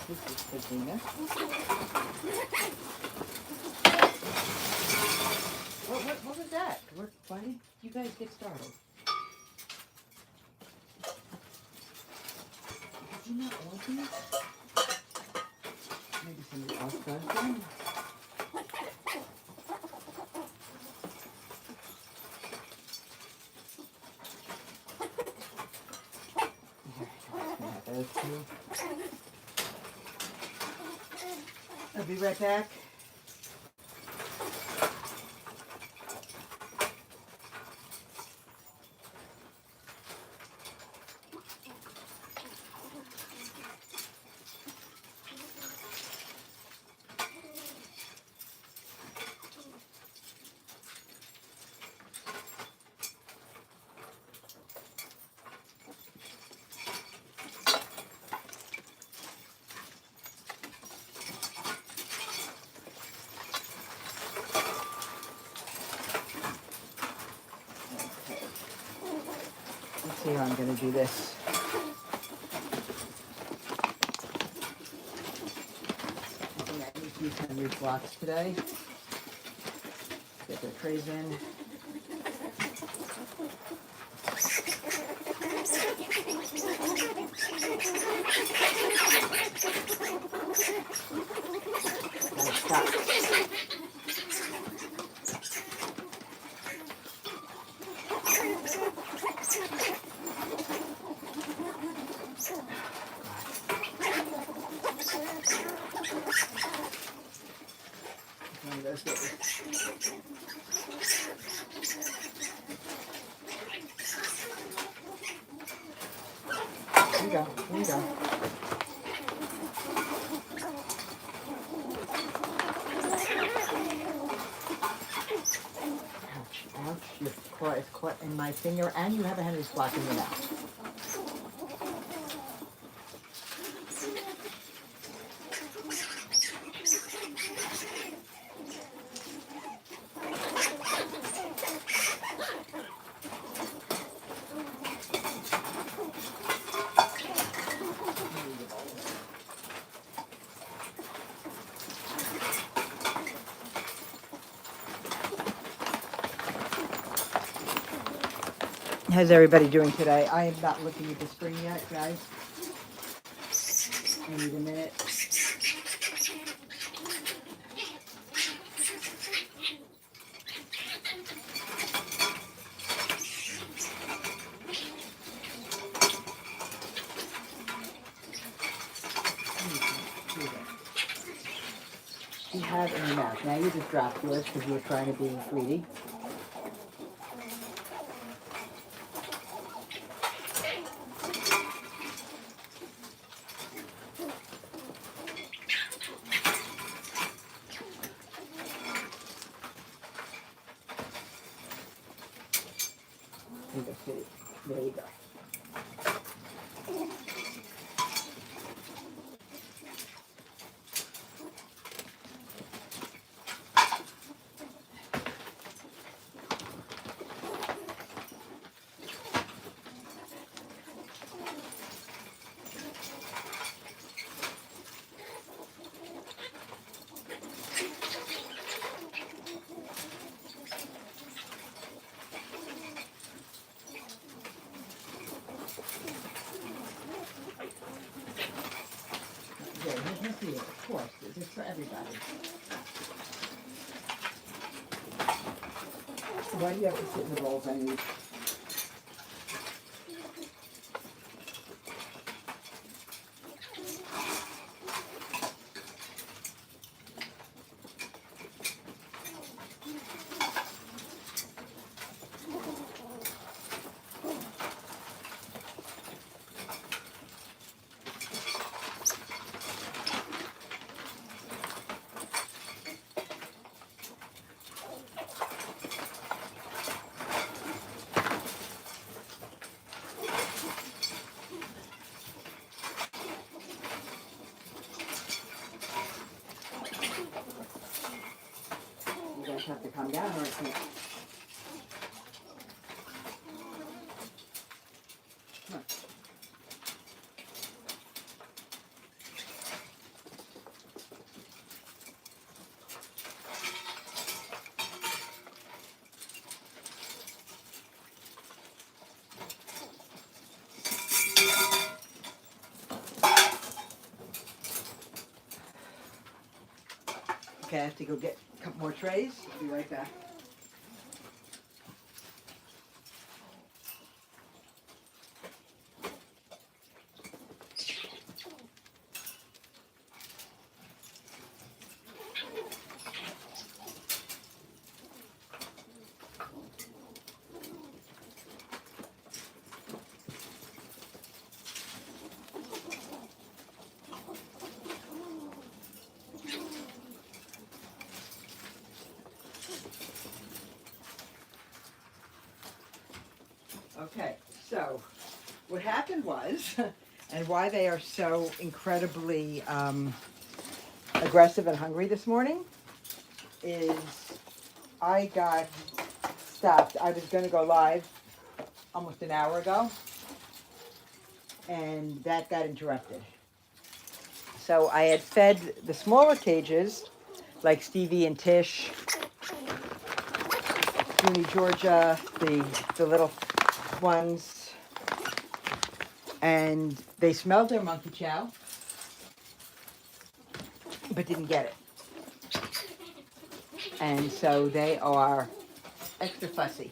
This is Christina. What was that? Why did you guys get startled? Did you not want these? Maybe somebody else does them? Those two. I'll be right back. Let's see how I'm going to do this. I think I need to use some new blocks today. Get the trays in. Stop. One of those days. Here you go. Here you go. Ouch, ouch. Your claw is caught in my finger, and you have a Henry's block in your mouth. How's everybody doing today? I am not looking at the screen yet, guys. I need a minute. You have in your mouth. Now you just dropped yours because you were trying to be greedy. There you go. Of course, this is for everybody. Why do you have to sit in the bowls I need? Have to come down or it can't. Come on. Okay, I have to go get a couple more trays. I'll be right back. Okay, so what happened was, and why they are so incredibly aggressive and hungry this morning, is I got stopped. I was going to go live almost an hour ago, and that got interrupted. So I had fed the smaller cages, like Stevie and Tish, Junie, Georgia, the little ones, and they smelled their monkey chow, but didn't get it. And so they are extra fussy.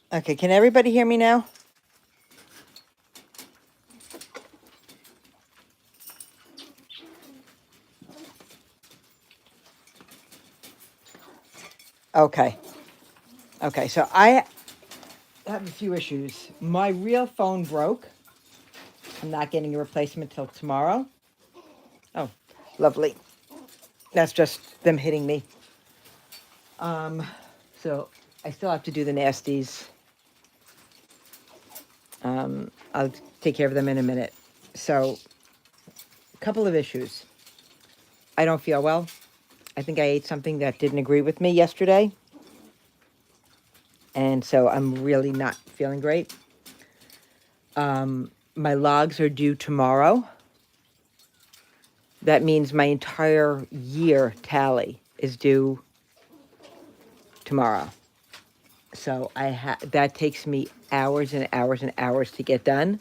Okay, can everybody hear me now? Okay. Okay, so I have a few issues. My real phone broke. I'm not getting a replacement till tomorrow. Oh, lovely. That's just them hitting me. So I still have to do the nasties. I'll take care of them in a minute. So, a couple of issues. I don't feel well. I think I ate something that didn't agree with me yesterday. And so I'm really not feeling great. My logs are due tomorrow. That means my entire year tally is due tomorrow. So that takes me hours and hours and hours to get done.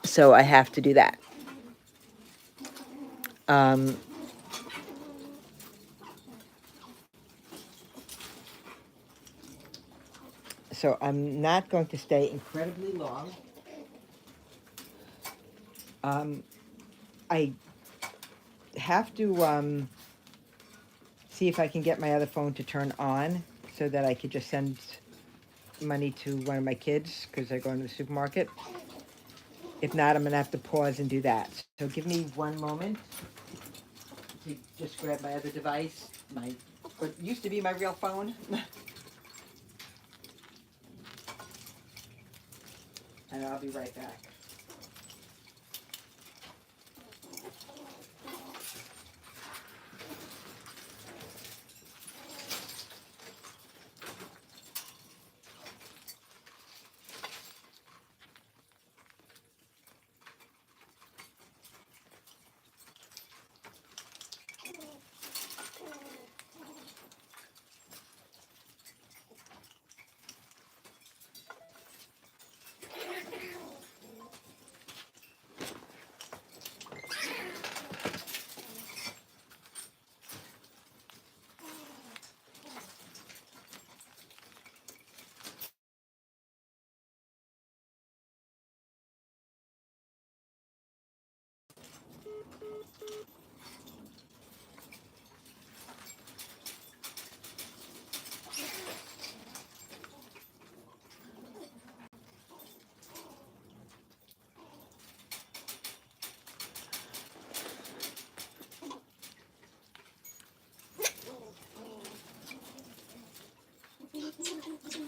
So I have to do that. So I'm not going to stay incredibly long. I have to see if I can get my other phone to turn on so that I could just send money to one of my kids because they're going to the supermarket. If not, I'm going to have to pause and do that. So give me one moment to just grab my other device, what used to be my real phone. And I'll be right back.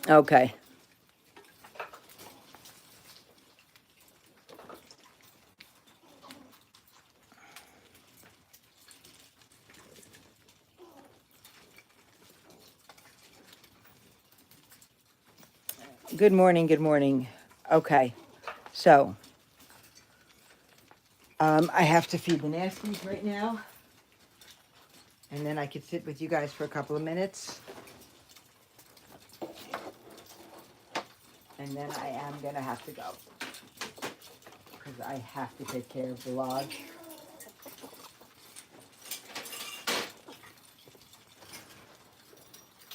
Okay. Good morning, good morning. Okay, so I have to feed the nasties right now, and then I could sit with you guys for a couple of minutes, and then I am gonna have to go because I have to take care of the lodge.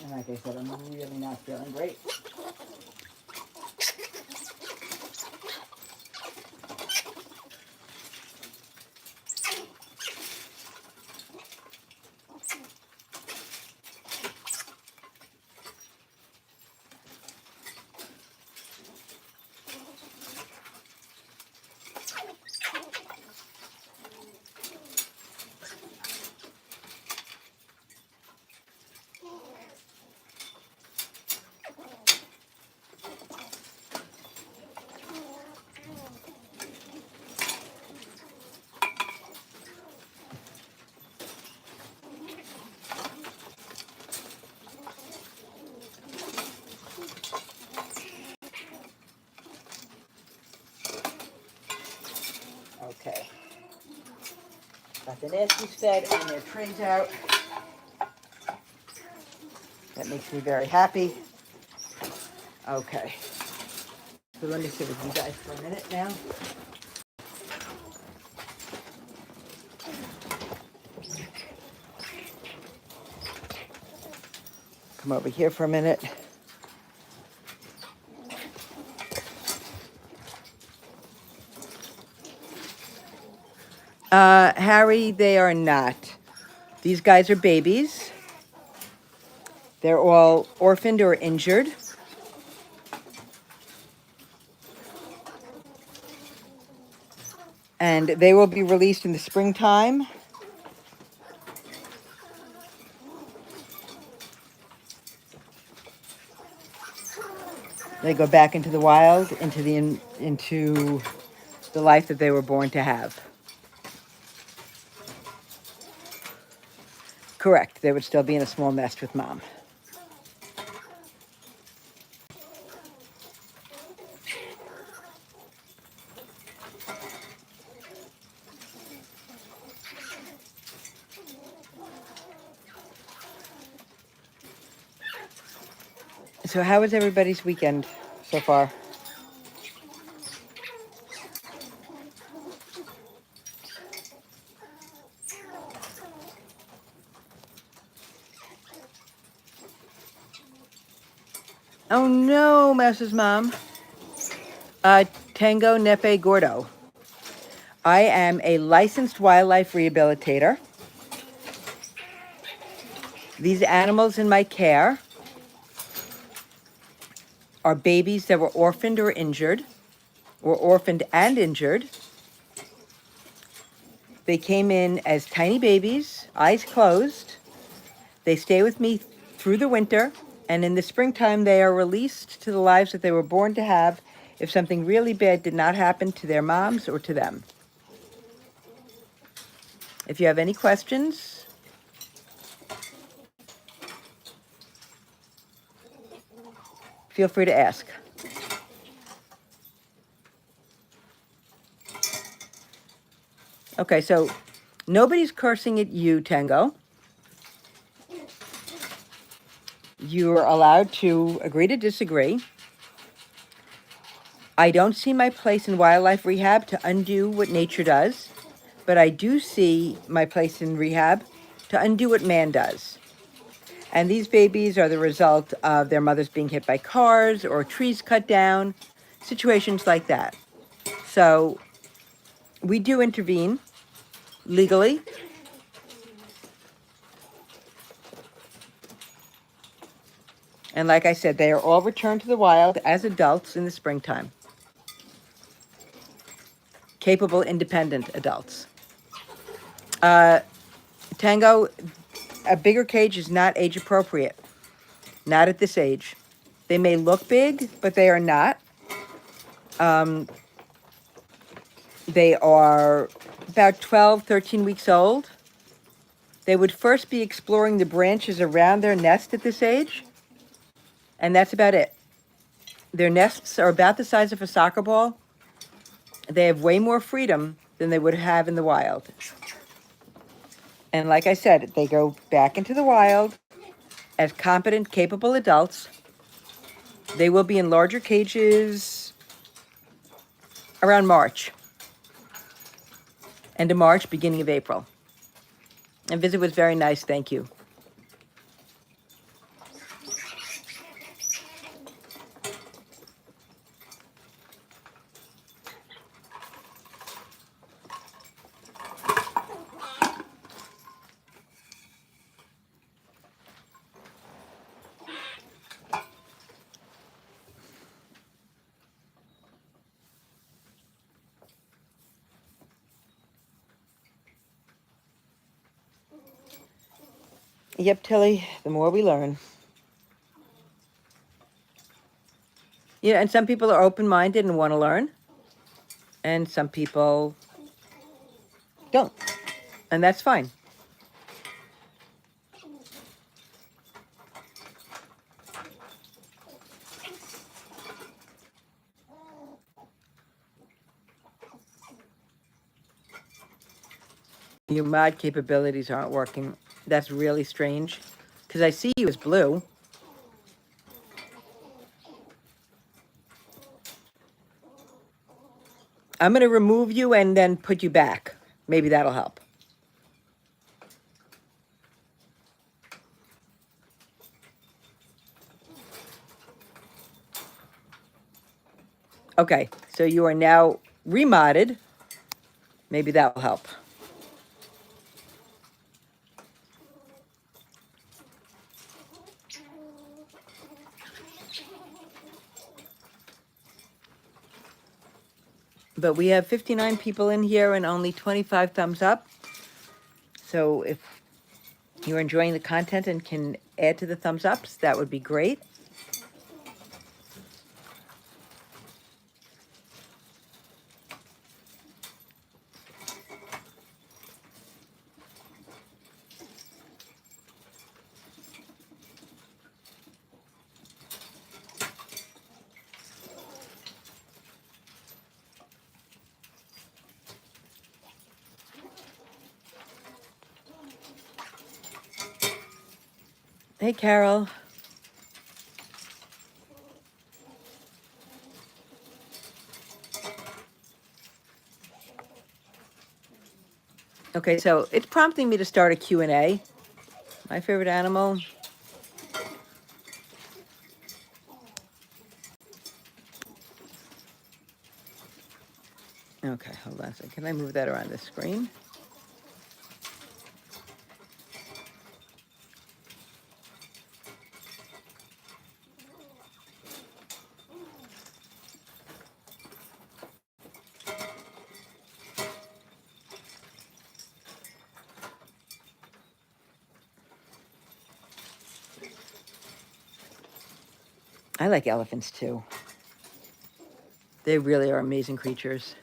And like I said, I'm really not feeling great. Okay. Got the nasties fed and their trays out. That makes me very happy. Okay. So let me sit with you guys for a minute now. Come over here for a minute. Harry, they are not. These guys are babies. They're all orphaned or injured. And they will be released in the springtime. They go back into the wild, into the life that they were born to have. Correct. They would still be in a small nest with mom. So how was everybody's weekend so far? Oh no, Mouse's mom. Tango Nepe Gordo. I am a licensed wildlife rehabilitator. These animals in my care are babies that were orphaned or injured, or orphaned and injured. They came in as tiny babies, eyes closed. They stay with me through the winter, and in the springtime, they are released to the lives that they were born to have if something really bad did not happen to their moms or to them. If you have any questions, feel free to ask. Okay, so nobody's cursing at you, Tango. You're allowed to agree to disagree. I don't see my place in wildlife rehab to undo what nature does, but I do see my place in rehab to undo what man does. And these babies are the result of their mothers being hit by cars or trees cut down, situations like that. So we do intervene legally. And like I said, they are all returned to the wild as adults in the springtime. Capable, independent adults. Tango, a bigger cage is not age appropriate. Not at this age. They may look big, but they are not. They are about 12, 13 weeks old. They would first be exploring the branches around their nest at this age, and that's about it. Their nests are about the size of a soccer ball. They have way more freedom than they would have in the wild. And like I said, they go back into the wild as competent, capable adults. They will be in larger cages around March. End of March, beginning of April. And visit was very nice, thank you. Yep, Tilly, the more we learn. Yeah, and some people are open-minded and want to learn. And some people don't. And that's fine. Your mod capabilities aren't working. That's really strange. Because I see you as blue. I'm going to remove you and then put you back. Maybe that'll help. Okay, so you are now remodded. Maybe that will help. But we have 59 people in here and only 25 thumbs up. So if you're enjoying the content and can add to the thumbs ups, that would be great. Hey, Carol. Okay, so it's prompting me to start a Q&A. My favorite animal. Okay, hold on a second. Can I move that around the screen? I like elephants too. They really are amazing creatures.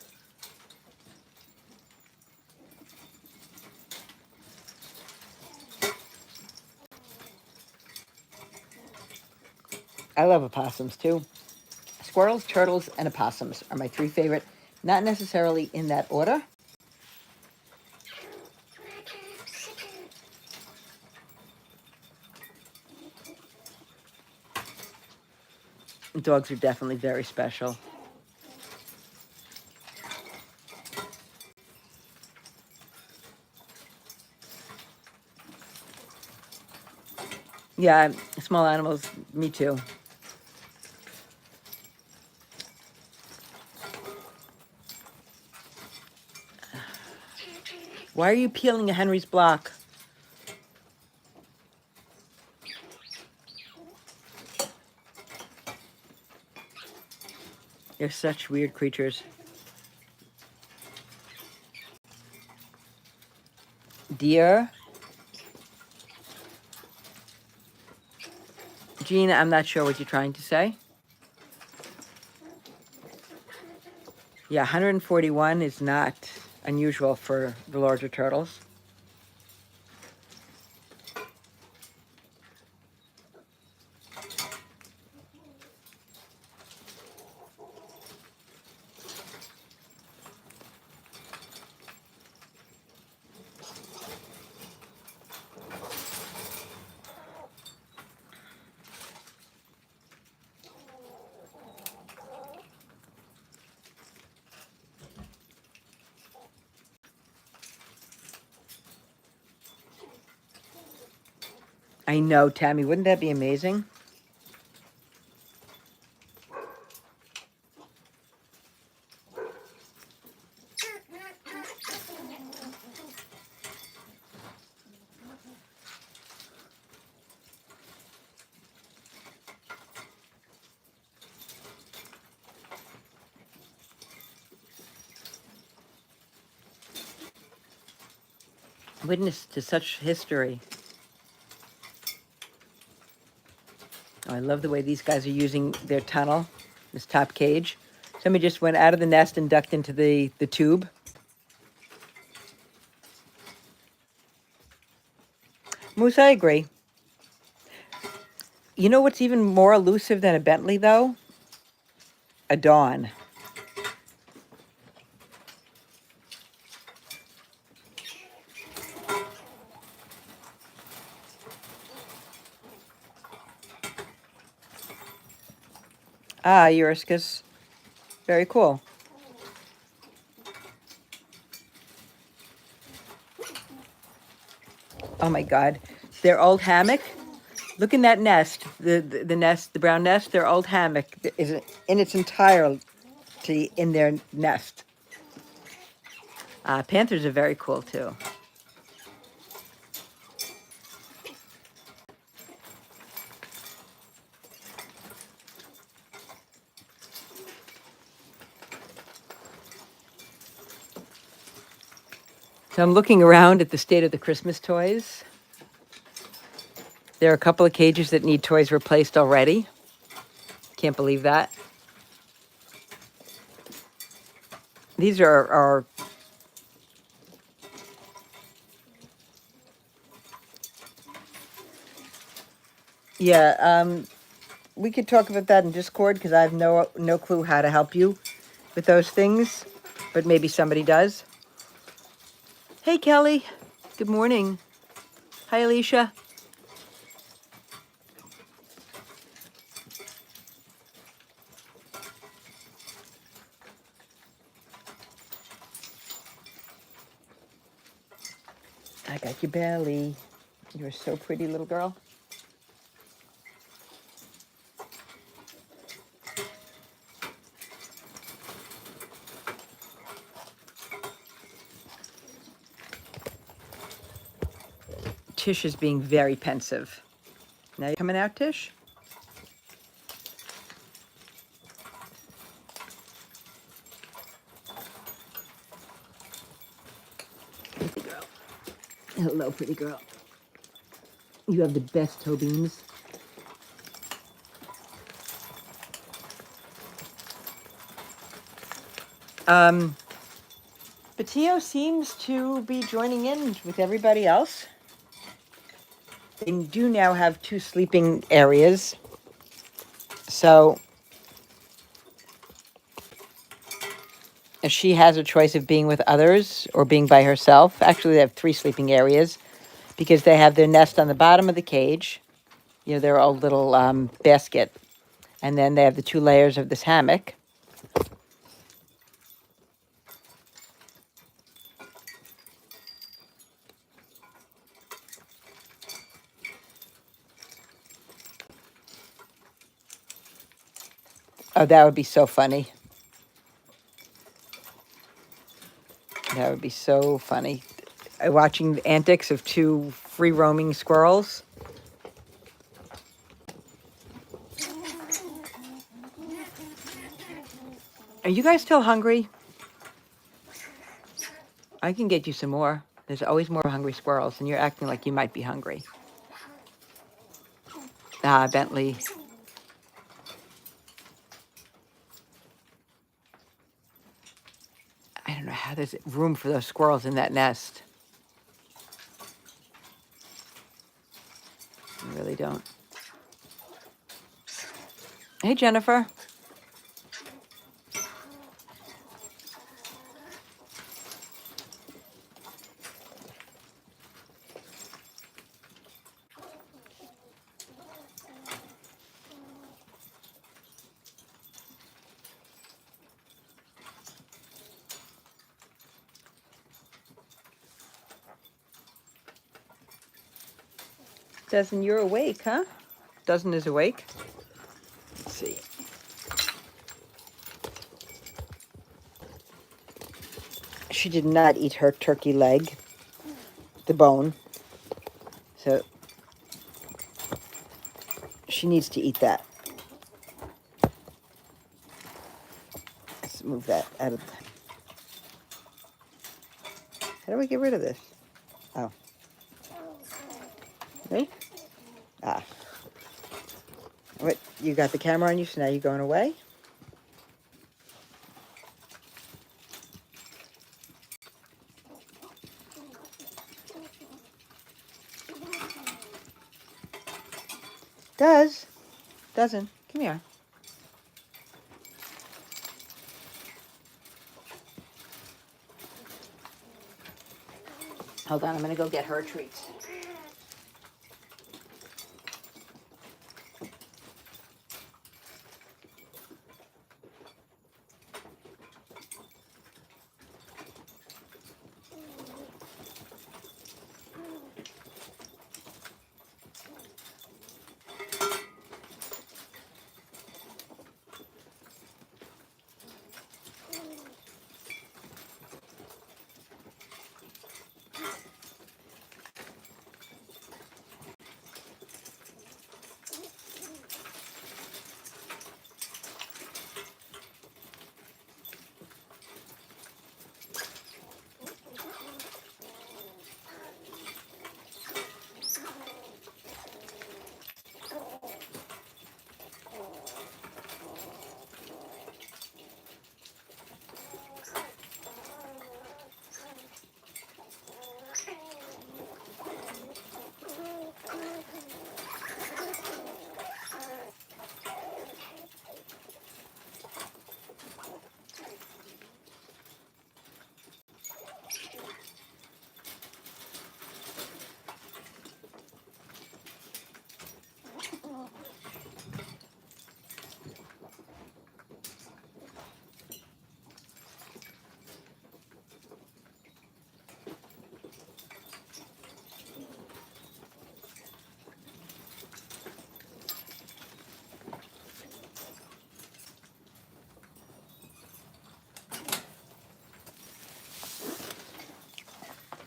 I love opossums too. Squirrels, turtles, and opossums are my three favorite. Not necessarily in that order. Dogs are definitely very special. Yeah, small animals, me too. Why are you peeling a Henry's block? They're such weird creatures. Deer. Gina, I'm not sure what you're trying to say. Yeah, 141 is not unusual for the larger turtles. I know, Tammy. Wouldn't that be amazing? Witness to such history. Oh, I love the way these guys are using their tunnel, this top cage. Somebody just went out of the nest and ducked into the tube. Moose, I agree. You know what's even more elusive than a Bentley, though? A Dawn. Ah, Euriscus. Very cool. Oh my God. Their old hammock. Look in that nest. The nest, the brown nest, their old hammock is in its entirety in their nest. Panthers are very cool too. So I'm looking around at the state of the Christmas toys. There are a couple of cages that need toys replaced already. Can't believe that. These are yeah, we could talk about that in Discord because I have no clue how to help you with those things, but maybe somebody does. Hey, Kelly. Good morning. Hi, Alicia. I got your belly. You're so pretty, little girl. Tish is being very pensive. Now you're coming out, Tish? Pretty girl. Hello, pretty girl. You have the best toe beams. Batio seems to be joining in with everybody else. They do now have 2 sleeping areas. So if she has a choice of being with others or being by herself. Actually, they have 3 sleeping areas because they have their nest on the bottom of the cage, you know, their old little basket. And then they have the 2 layers of this hammock. Oh, that would be so funny. That would be so funny. Watching the antics of 2 free-roaming squirrels. Are you guys still hungry? I can get you some more. There's always more hungry squirrels, and you're acting like you might be hungry. Bentley. I don't know how there's room for those squirrels in that nest. I really don't. Hey, Jennifer. Dozen, you're awake, huh? Dozen is awake. Let's see. She did not eat her turkey leg, the bone. So she needs to eat that. Let's move that out of. How do we get rid of this? Oh. No? Ah. What? You got the camera on you, so now you're going away? Doesn't. Come here. Hold on, I'm gonna go get her treats.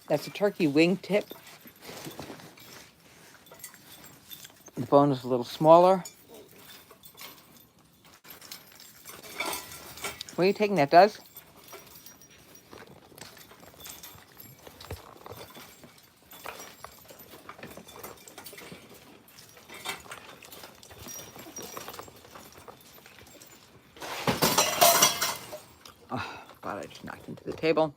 That's a turkey wingtip. The bone is a little smaller. Where are you taking that, Does? Oh, God, I just knocked into the table.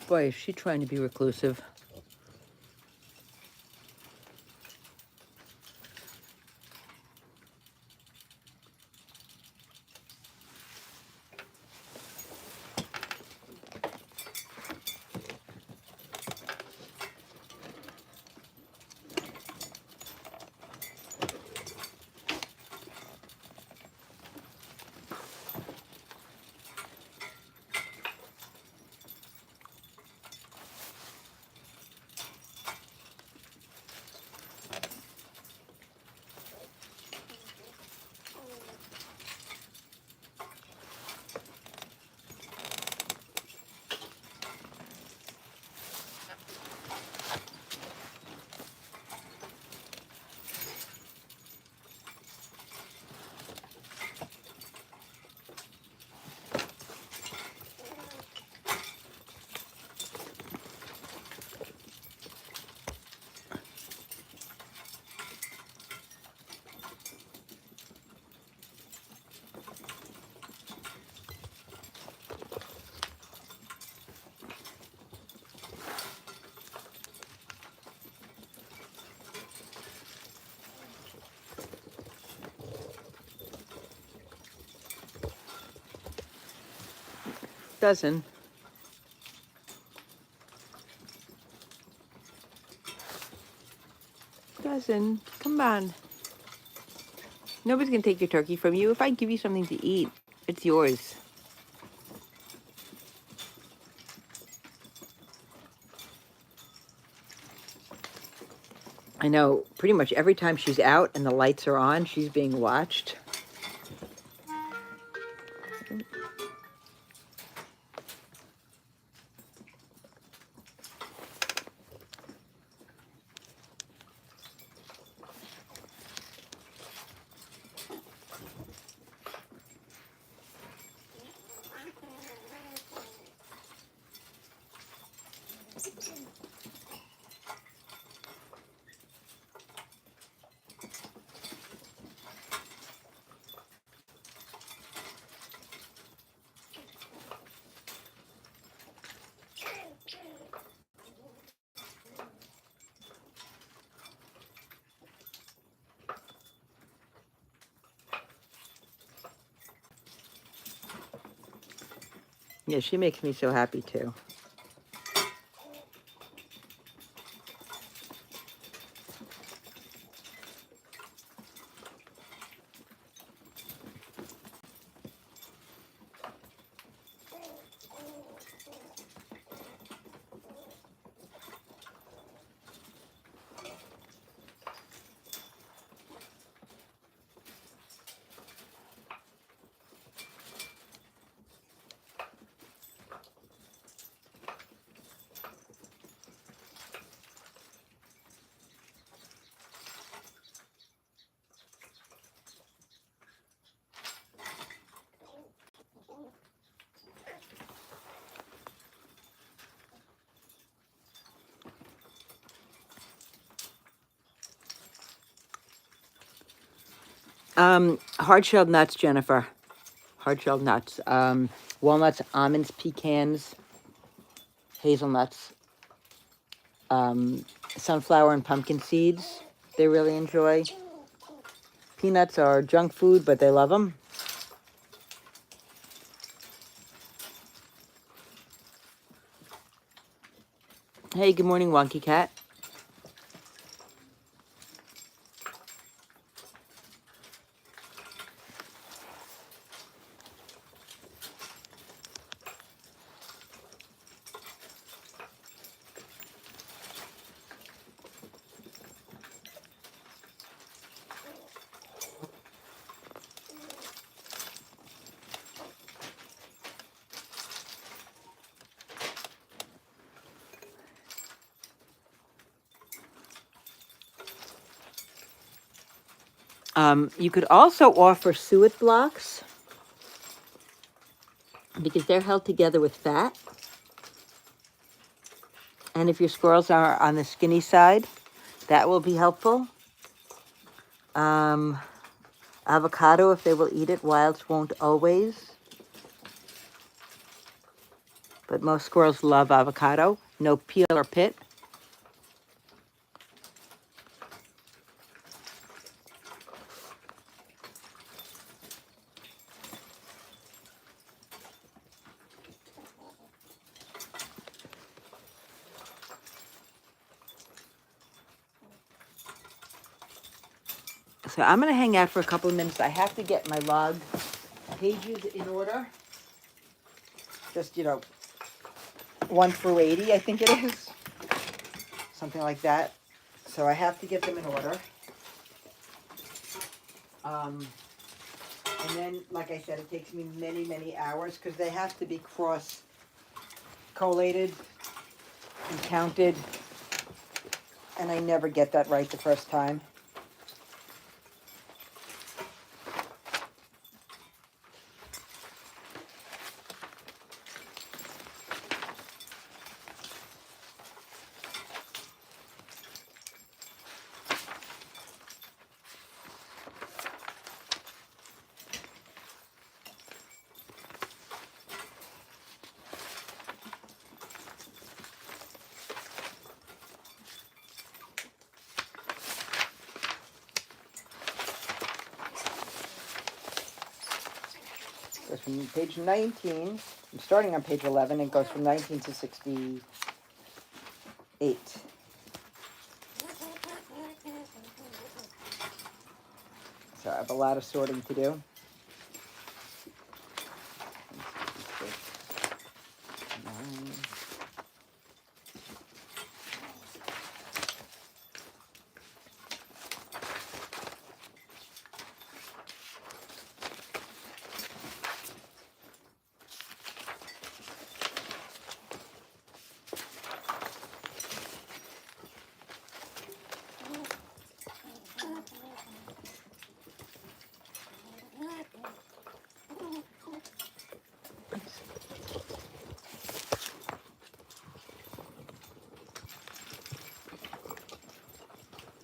Boy, is she trying to be reclusive. dozen. Dozen. Come on. Nobody's going to take your turkey from you. If I give you something to eat, it's yours. I know pretty much every time she's out and the lights are on, she's being watched. Yeah, she makes me so happy too. Hard-shelled nuts, Jennifer. Hard-shelled nuts. Walnuts, almonds, pecans, hazelnuts, sunflower and pumpkin seeds. They really enjoy. Peanuts are junk food, but they love them. Hey, good morning, Wonky Cat. You could also offer suet blocks because they're held together with fat. And if your squirrels are on the skinny side, that will be helpful. Avocado, if they will eat it. Wilds won't always. But most squirrels love avocado. No peel or pit. So I'm going to hang out for a couple of minutes. I have to get my log pages in order. Just, 1 through 80, I think it is. Something like that. So I have to get them in order. And then, like I said, it takes me many, many hours because they have to be collated and counted. And I never get that right the first time. from page 19. I'm starting on page 11. It goes from 19 to 68. So I have a lot of sorting to do. Nine.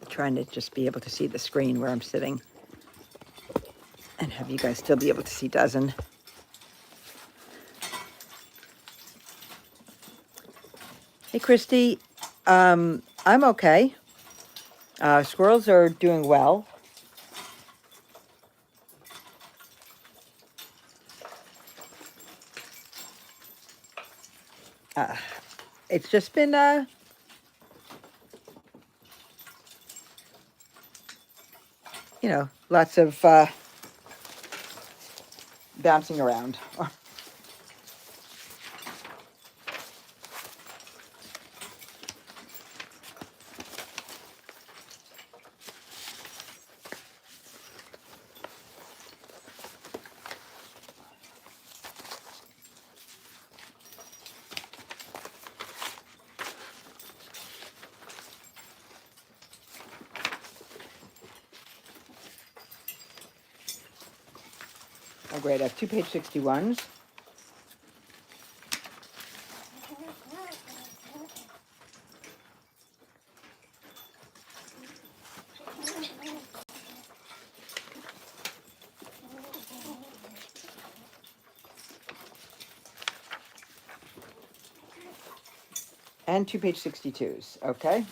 Trying to just be able to see the screen where I'm sitting and have you guys still be able to see dozen. Hey, Christy. I'm okay. Squirrels are doing well. It's just been, lots of bouncing around. Oh, great. I have 2 page 61s. And 2 page 62s. Okay.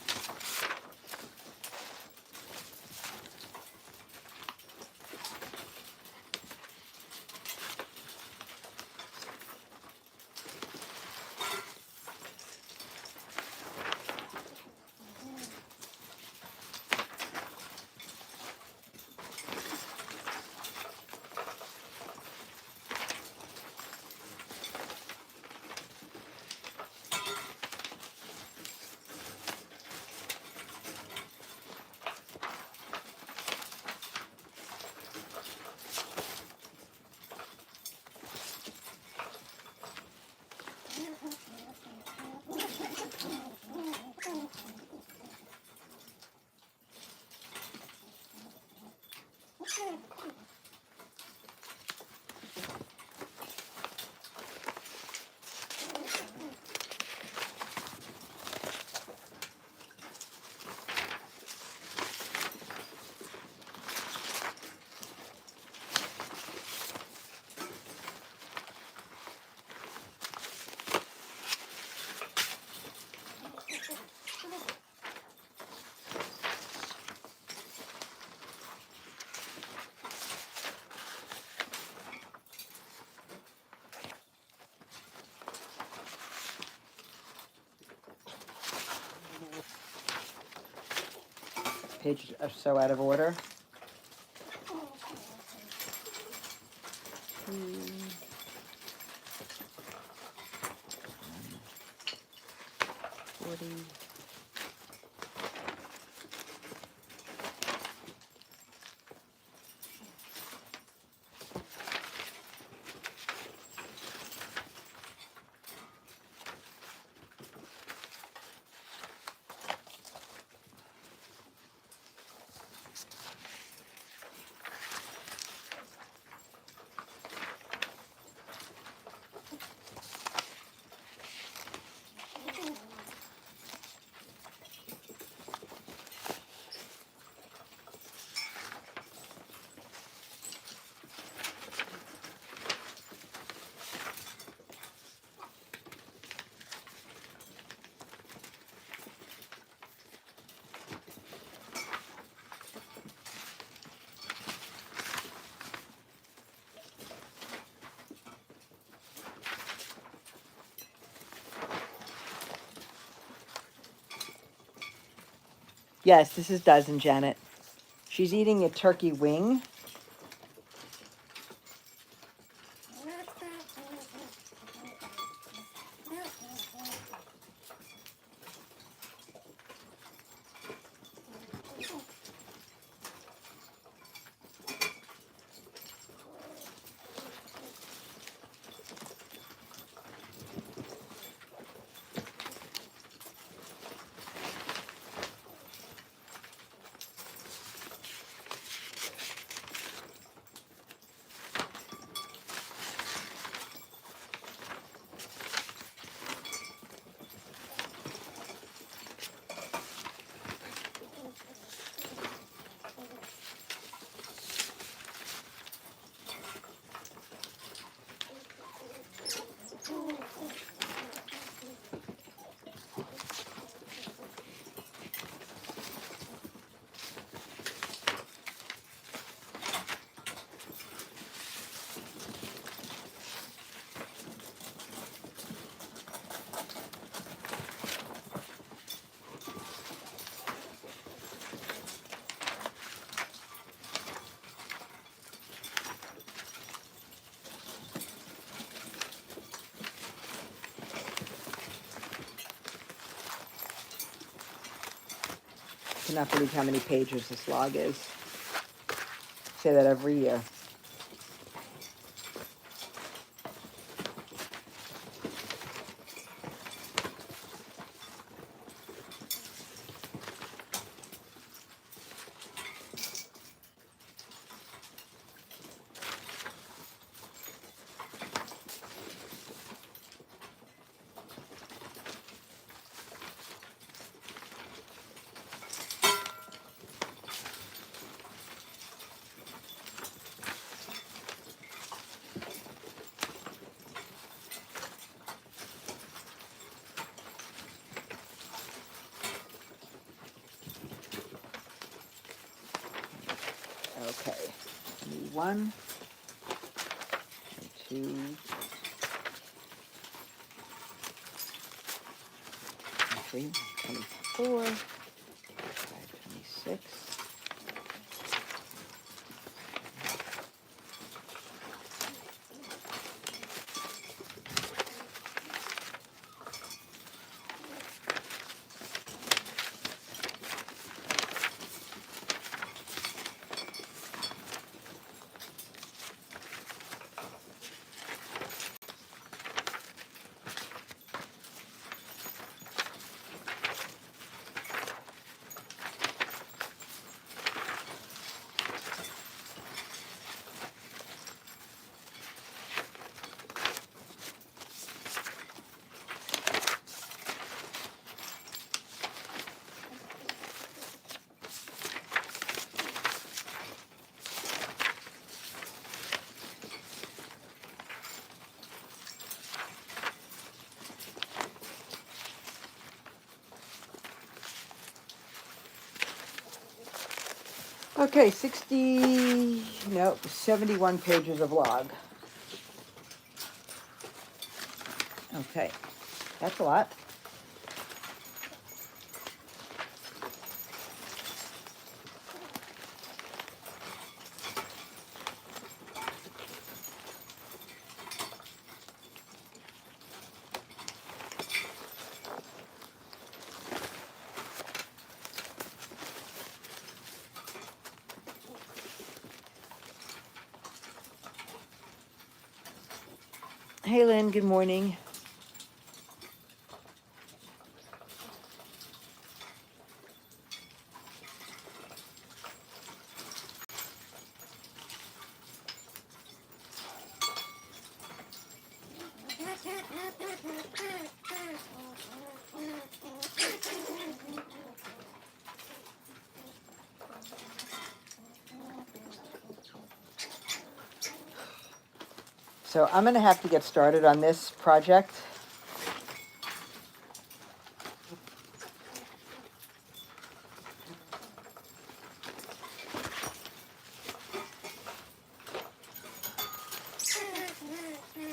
Pages are so out of order. 40. Yes, this is Dozen, Janet. She's eating a turkey wing. I cannot believe how many pages this log is. Say that every year. Okay. 21, 22, 23, 24, 26. Okay, 71 pages of log. Okay, that's a lot. Hey, Lynn, good morning. So I'm going to have to get started on this project.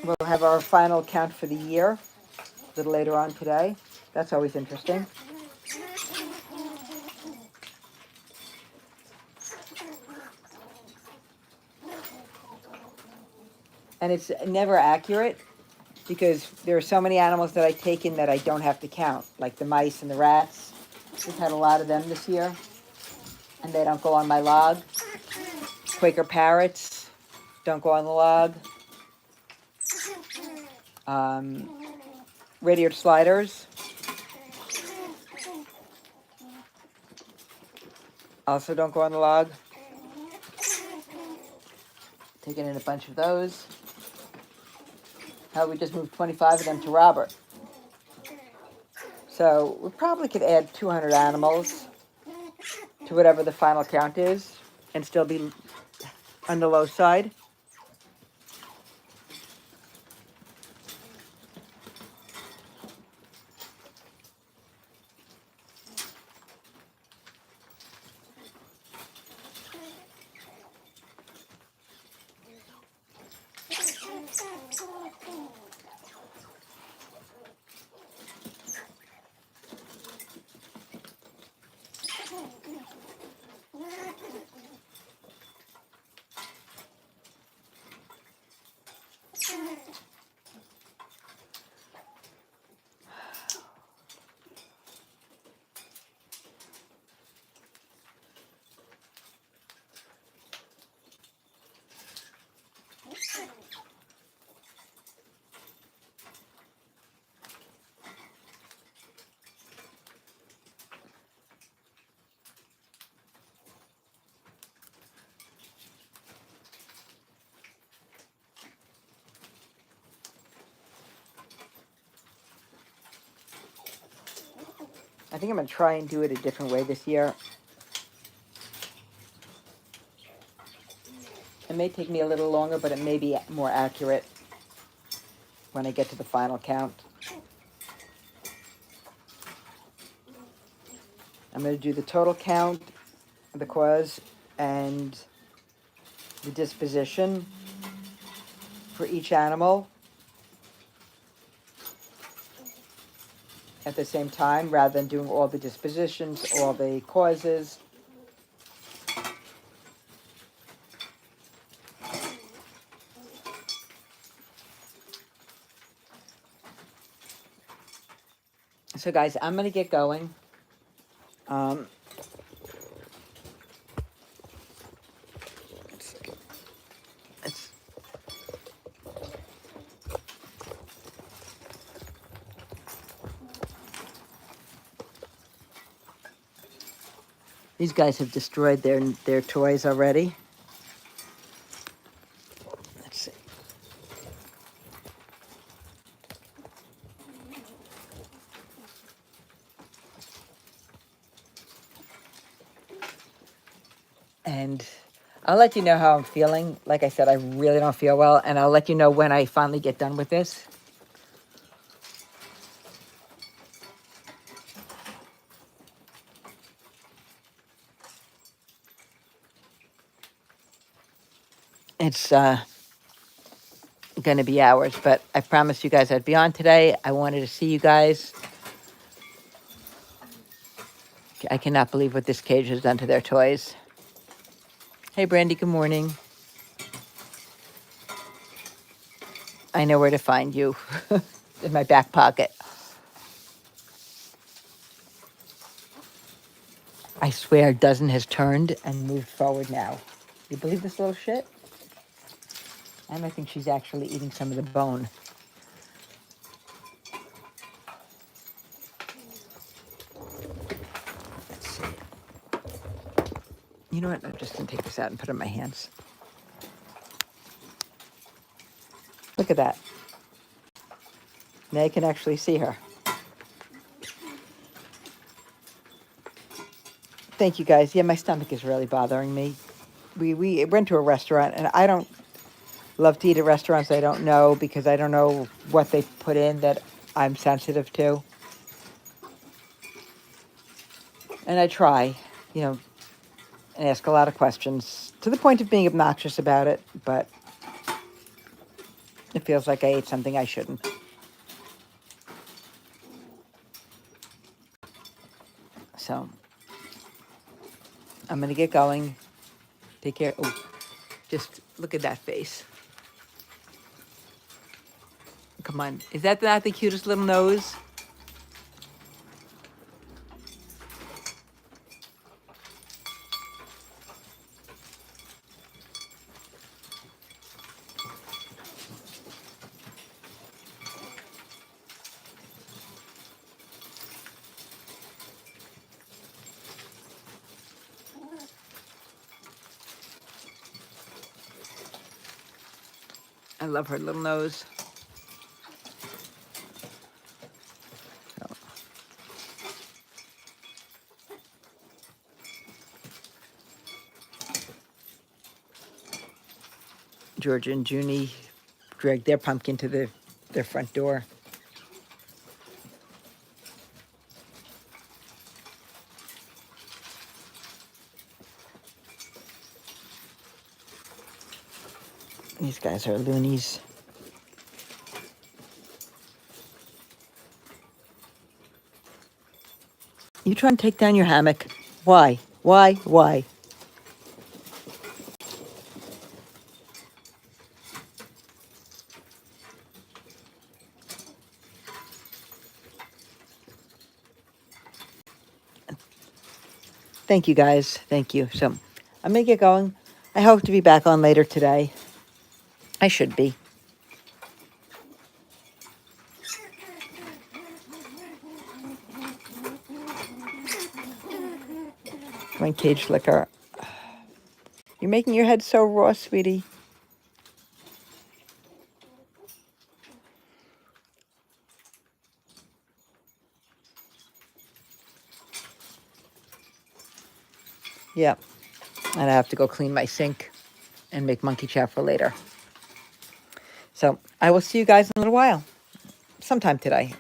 We'll have our final count for the year a little later on today. That's always interesting. And it's never accurate because there are so many animals that I take in that I don't have to count, like the mice and the rats. We've had a lot of them this year, and they don't go on my log. Quaker parrots don't go on the log. Red-eared sliders also don't go on the log. Taking in a bunch of those. How we just moved 25 of them to Robert. So we probably could add 200 animals to whatever the final count is and still be on the low side. I think I'm going to try and do it a different way this year. It may take me a little longer, but it may be more accurate when I get to the final count. I'm going to do the total count, the cause, and the disposition for each animal at the same time, rather than doing all the dispositions, all the causes. So guys, I'm going to get going. It's These guys have destroyed their toys already. Let's see. And I'll let you know how I'm feeling. Like I said, I really don't feel well, and I'll let you know when I finally get done with this. It's going to be hours, but I promised you guys I'd be on today. I wanted to see you guys. I cannot believe what this cage has done to their toys. Hey, Brandy, good morning. I know where to find you. In my back pocket. I swear, Dozen has turned and moved forward now. You believe this little shit? And I think she's actually eating some of the bone. Let's see. You know what? I'm just going to take this out and put it in my hands. Look at that. Now you can actually see her. Thank you, guys. Yeah, my stomach is really bothering me. We went to a restaurant, and I don't love to eat at restaurants I don't know because I don't know what they put in that I'm sensitive to. And I try, and ask a lot of questions to the point of being obnoxious about it, but it feels like I ate something I shouldn't. So I'm going to get going. Take care. Oh, just look at that face. Come on. Is that not the cutest little nose? I love her little nose. Georgia and Junie dragged their pumpkin to their front door. These guys are loonies. You trying to take down your hammock? Why? Why? Why? Thank you, guys. Thank you. So I'm going to get going. I hope to be back on later today. I should be. Come on, Cage Liquor. You're making your head so raw, sweetie. Yep. And I have to go clean my sink and make monkey chat for later. So I will see you guys in a little while. Sometime today.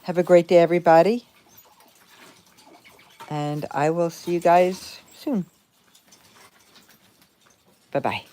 Have a great day, everybody. And I will see you guys soon. Bye-bye.